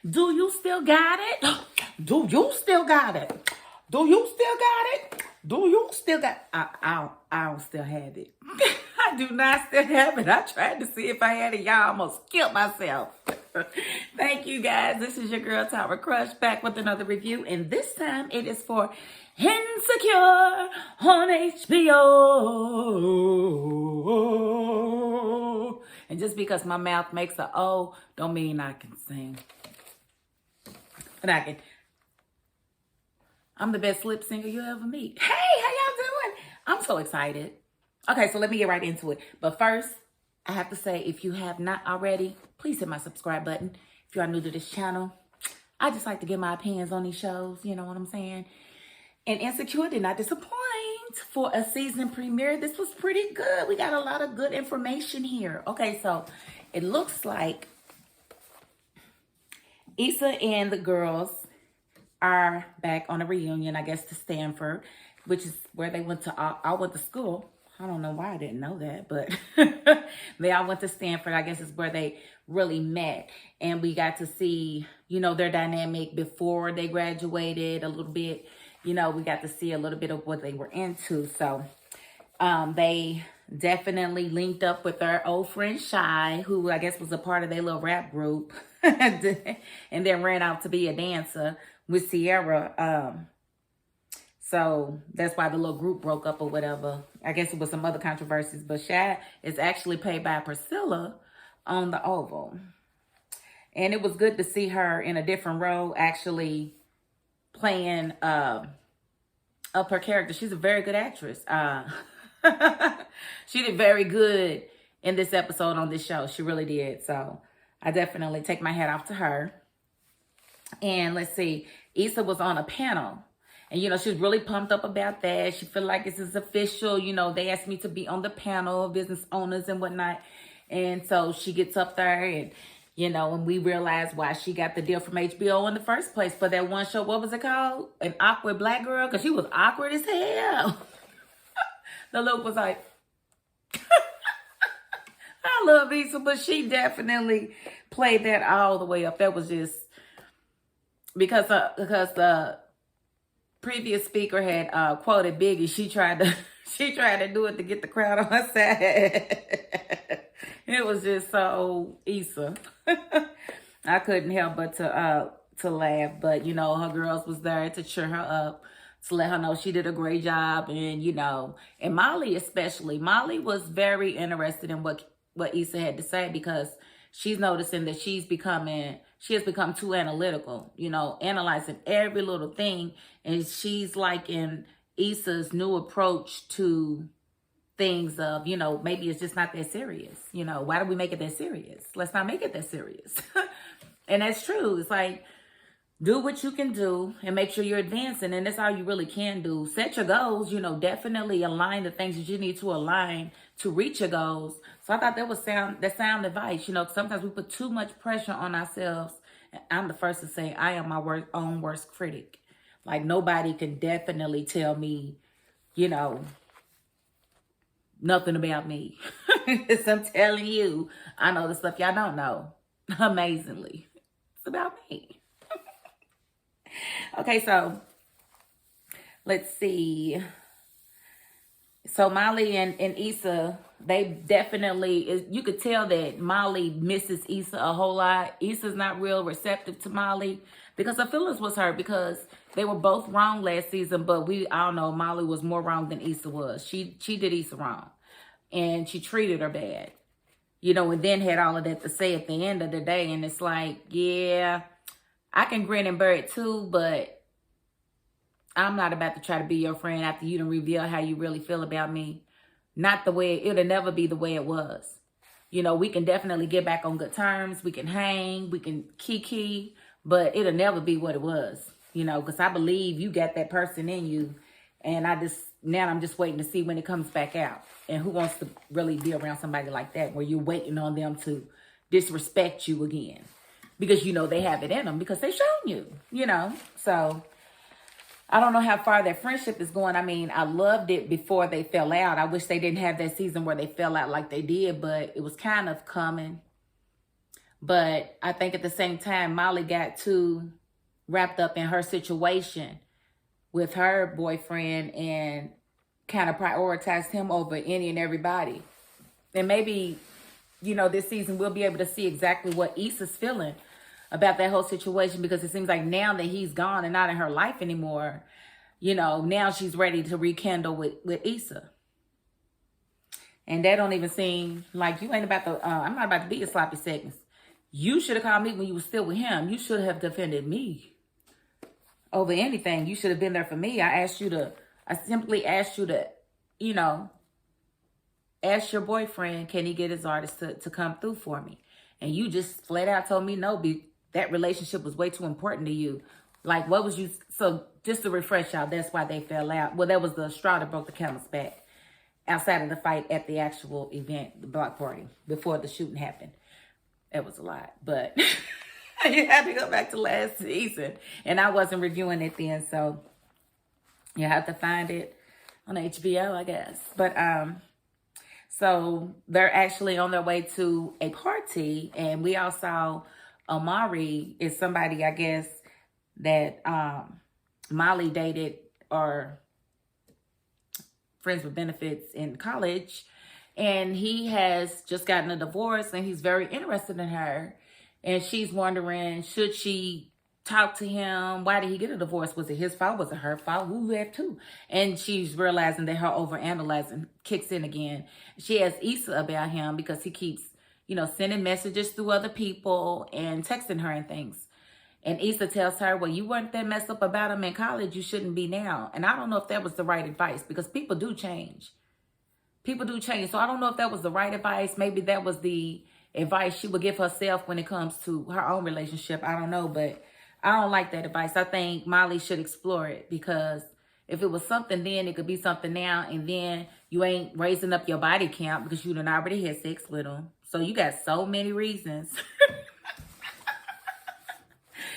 Do you still got it? Do you still got it? Do you still got it? Do you still got I don't still have it. I do not still have it. I tried to see if I had it. Y'all almost killed myself. Thank you guys. This is your girl Tower Crush back with another review. And this time it is for Insecure on HBO. And just because my mouth makes a O don't mean I can sing. But I'm the best lip singer you'll ever meet. Hey, how y'all doing? I'm so excited. Okay, so let me get right into it. But first, I have to say, if you have not already, please hit my subscribe button. If you are new to this channel, I just like to give my opinions on these shows. You know what I'm saying? And Insecure did not disappoint for a season premiere. This was pretty good. We got a lot of good information here. Okay, so it looks like Issa and the girls are back on a reunion, I guess, to Stanford, which is where they went to. I went to school. I don't know why I didn't know that, but they all went to Stanford. I guess is where they really met. And we got to see, you know, their dynamic before they graduated a little bit. You know, we got to see a little bit of what they were into. So they definitely linked up with their old friend Shy, who I guess was a part of their little rap group, and then ran out to be a dancer with Sierra. So that's why the little group broke up or whatever. I guess it was some other controversies, but Shy is actually played by Priscilla on the Oval. And it was good to see her in a different role, actually playing up her character. She's a very good actress. She did very good in this episode on this show. She really did. So I definitely take my hat off to her. And let's see, Issa was on a panel. And, you know, she was really pumped up about that. She felt like this is official. You know, they asked me to be on the panel of business owners and whatnot. And so she gets up there and, you know, and we realized why she got the deal from HBO in the first place for that one show. What was it called? An Awkward Black Girl? Because she was awkward as hell. The look was like, I love Issa, but she definitely played that all the way up. That was just because the previous speaker had quoted Biggie. She tried to do it to get the crowd on her side. It was just so Issa. I couldn't help but to laugh. But you know, her girls was there to cheer her up, to let her know she did a great job. And you know, and Molly especially. Molly was very interested in what Issa had to say, because she's noticing that she has become too analytical, you know, analyzing every little thing. And she's liking Issa's new approach to things of, you know, maybe it's just not that serious. You know, why do we make it that serious? Let's not make it that serious. And that's true. It's like, do what you can do and make sure you're advancing. And that's all you really can do. Set your goals, you know, definitely align the things that you need to align to reach your goals. So I thought that was sound advice. You know, sometimes we put too much pressure on ourselves. I'm the first to say I am my own worst critic. Like, nobody can definitely tell me, you know, nothing about me. So I'm telling you, I know the stuff y'all don't know. Amazingly. It's about me. Okay, so let's see. So Molly and Issa, they definitely, you could tell that Molly misses Issa a whole lot. Issa's not real receptive to Molly because her feelings was hurt because they were both wrong last season. But we all know Molly was more wrong than Issa was. She did Issa wrong, and she treated her bad, you know, and then had all of that to say at the end of the day. And it's like, yeah, I can grin and bear it too, but I'm not about to try to be your friend after you done reveal how you really feel about me. Not the way, it'll never be the way it was. You know, we can definitely get back on good terms. We can hang, we can kiki, but it'll never be what it was. You know, because I believe you got that person in you. And now I'm just waiting to see when it comes back out. And who wants to really be around somebody like that, where you're waiting on them to disrespect you again? Because, you know, they have it in them because they shown you, you know. So I don't know how far their friendship is going. I mean, I loved it before they fell out. I wish they didn't have that season where they fell out like they did, but it was kind of coming. But I think at the same time, Molly got too wrapped up in her situation with her boyfriend and kind of prioritized him over any and everybody. And maybe, this season we'll be able to see exactly what Issa's feeling about that whole situation, because it seems like now that he's gone and not in her life anymore, now she's ready to rekindle with Issa. And that don't even seem like you ain't about to, I'm not about to be your sloppy seconds. You should have called me when you were still with him. You should have defended me over anything. You should have been there for me. I simply asked you to, ask your boyfriend, can he get his artist to come through for me? And you just flat out told me no, that relationship was way too important to you. Like, what was you, so just to refresh y'all, that's why they fell out. Well, that was the straw that broke the camel's back outside of the fight at the actual event, the block party, before the shooting happened. That was a lot, but you had to go back to last season. And I wasn't reviewing it then, so you have to find it on HBO, I guess. But, so they're actually on their way to a party, and we all saw Omari is somebody, I guess, that Molly dated or friends with benefits in college. And he has just gotten a divorce, and he's very interested in her. And she's wondering, should she talk to him? Why did he get a divorce? Was it his fault? Was it her fault? Who left who? And she's realizing that her overanalyzing kicks in again. She asks Issa about him because he keeps, sending messages through other people and texting her and things. And Issa tells her, well, you weren't that messed up about him in college. You shouldn't be now. And I don't know if that was the right advice, because people do change. People do change. So I don't know if that was the right advice. Maybe that was the advice she would give herself when it comes to her own relationship. I don't know, but I don't like that advice. I think Molly should explore it, because if it was something then, it could be something now. And then you ain't raising up your body count because you done already had sex with him. So you got so many reasons.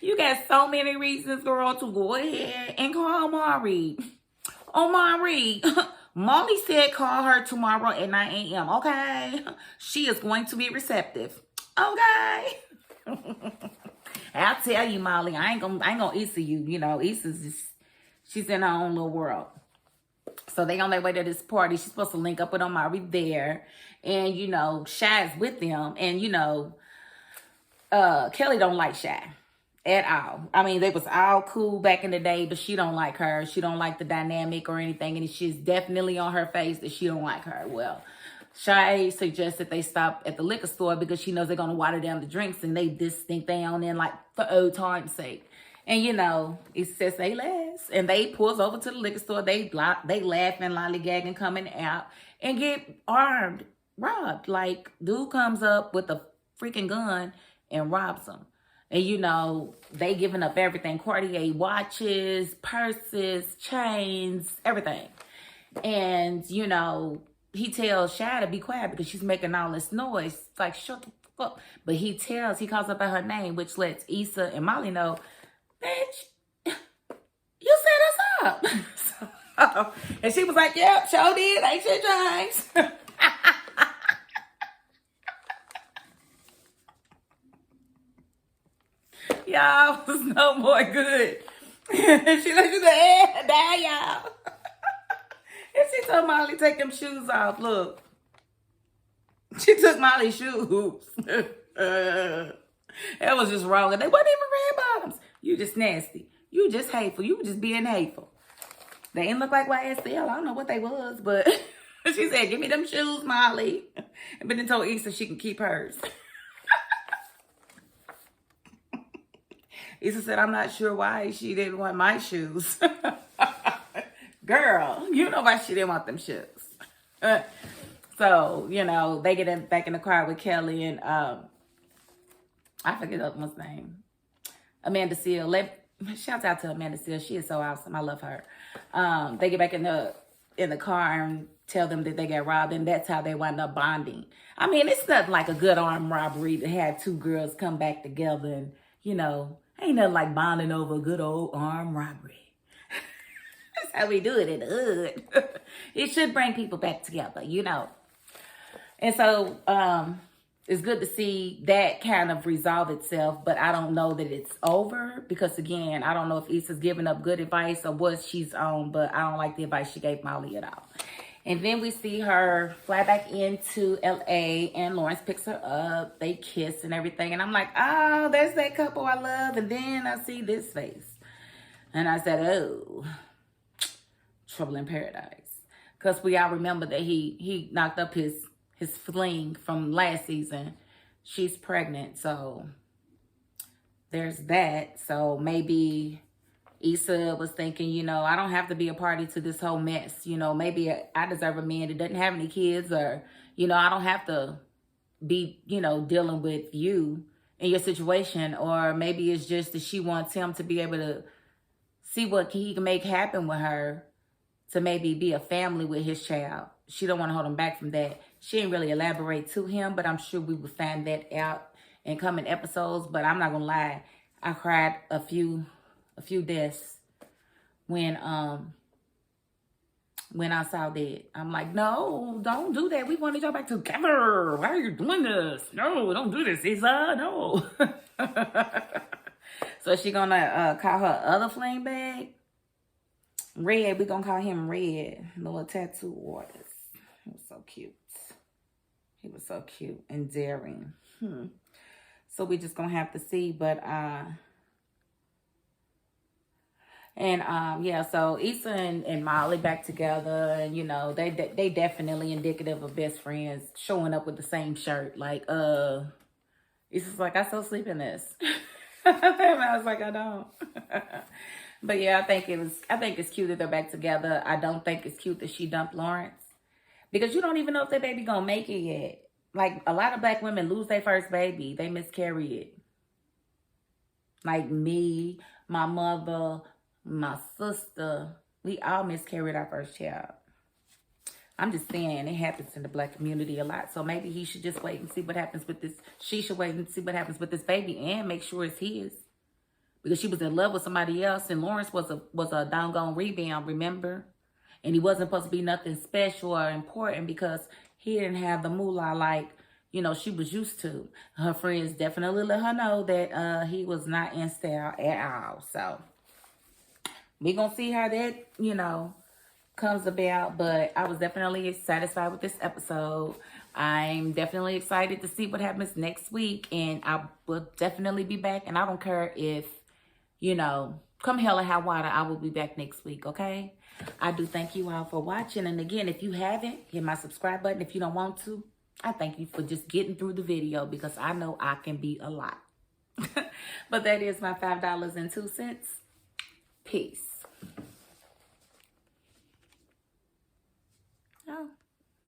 You got so many reasons, girl, to go ahead and call Omari. Omari. Molly said call her tomorrow at 9 a.m., okay? She is going to be receptive, okay? I'll tell you, Molly, I ain't gonna Issa you. Issa's just, she's in her own little world. So they on their way to this party. She's supposed to link up with Omari there. And, Shy's with them. And, Kelly don't like Shy at all. I mean, they was all cool back in the day, but she don't like her. She don't like the dynamic or anything. And she's definitely on her face that she don't like her. Well, Shy suggests that they stop at the liquor store because she knows they're going to water down the drinks, and they just think they on in like for old time's sake. And, it says they last. And they pulls over to the liquor store. They laughing, lollygagging, coming out and get armed, robbed. Like, dude comes up with a freaking gun and robs them. And, they giving up everything. Cartier watches, purses, chains, everything. And, he tells Shy to be quiet because she's making all this noise. It's like, shut the fuck up. But he calls up by her name, which lets Issa and Molly know, bitch, you set us up. And she was like, yep, sure did. Ain't shit changed. Y'all was no more good. She looked at the head, die, y'all. And she told Molly, take them shoes off. Look. She took Molly's shoes. That was just wrong. And they wasn't even red bottoms. You just nasty. You just hateful. You were just being hateful. They didn't look like YSL. I don't know what they was, but she said, give me them shoes, Molly. But then told Issa she can keep hers. Issa said, I'm not sure why she didn't want my shoes. Girl, you know why she didn't want them shoes. So, they get back in the car with Kelly and, I forget the other one's name. Amanda Seal. Shout out to Amanda Seal. She is so awesome. I love her. They get back in the car and tell them that they got robbed, and that's how they wind up bonding. I mean, it's nothing like a good armed robbery to have two girls come back together and, ain't nothing like bonding over a good old armed robbery. That's how we do it in the hood. It should bring people back together, And so it's good to see that kind of resolve itself, but I don't know that it's over because, again, I don't know if Issa's giving up good advice or what she's on, but I don't like the advice she gave Molly at all. And then we see her fly back into LA and Lawrence picks her up. They kiss and everything. And I'm like, oh, there's that couple I love. And then I see this face. And I said, oh, trouble in paradise. Because we all remember that he knocked up his fling from last season. She's pregnant, so there's that. So maybe Issa was thinking, you know, I don't have to be a party to this whole mess. You know, maybe I deserve a man that doesn't have any kids, or, you know, I don't have to be, you know, dealing with you in your situation. Or maybe it's just that she wants him to be able to see what he can make happen with her, to maybe be a family with his child. She don't want to hold him back from that. She didn't really elaborate to him, but I'm sure we will find that out in coming episodes. But I'm not gonna lie, I cried a few deaths when I saw that. I'm like, no, don't do that. We want to go back together. Why are you doing this? No, don't do this, Issa. No. So she gonna call her other flame bag Red. We gonna call him Red. Little tattoo artist. He was so cute. He was so cute and daring. So we just gonna have to see. But yeah, so Issa and Molly back together, and you know, they definitely indicative of best friends showing up with the same shirt. Like Issa's like, I still sleep in this. And I was like, I don't. But yeah, I think it's cute that they're back together. I don't think it's cute that she dumped Lawrence, because you don't even know if their baby gonna make it yet. Like, a lot of black women lose their first baby. They miscarry it. Like me, my mother, my sister, we all miscarried our first child. I'm just saying, it happens in the black community a lot. So maybe he should just wait and see what happens with this. She should wait and see what happens with this baby and make sure it's his. Because she was in love with somebody else, and Lawrence was a doggone rebound, remember? And he wasn't supposed to be nothing special or important because he didn't have the moolah like, you know, she was used to. Her friends definitely let her know that he was not in style at all. So we're going to see how that, you know, comes about. But I was definitely satisfied with this episode. I'm definitely excited to see what happens next week. And I will definitely be back. And I don't care if, you know, come hell or high water, I will be back next week, okay? I do thank you all for watching. And again, if you haven't, hit my subscribe button if you don't want to. I thank you for just getting through the video, because I know I can be a lot. But that is my $5.02. Peace.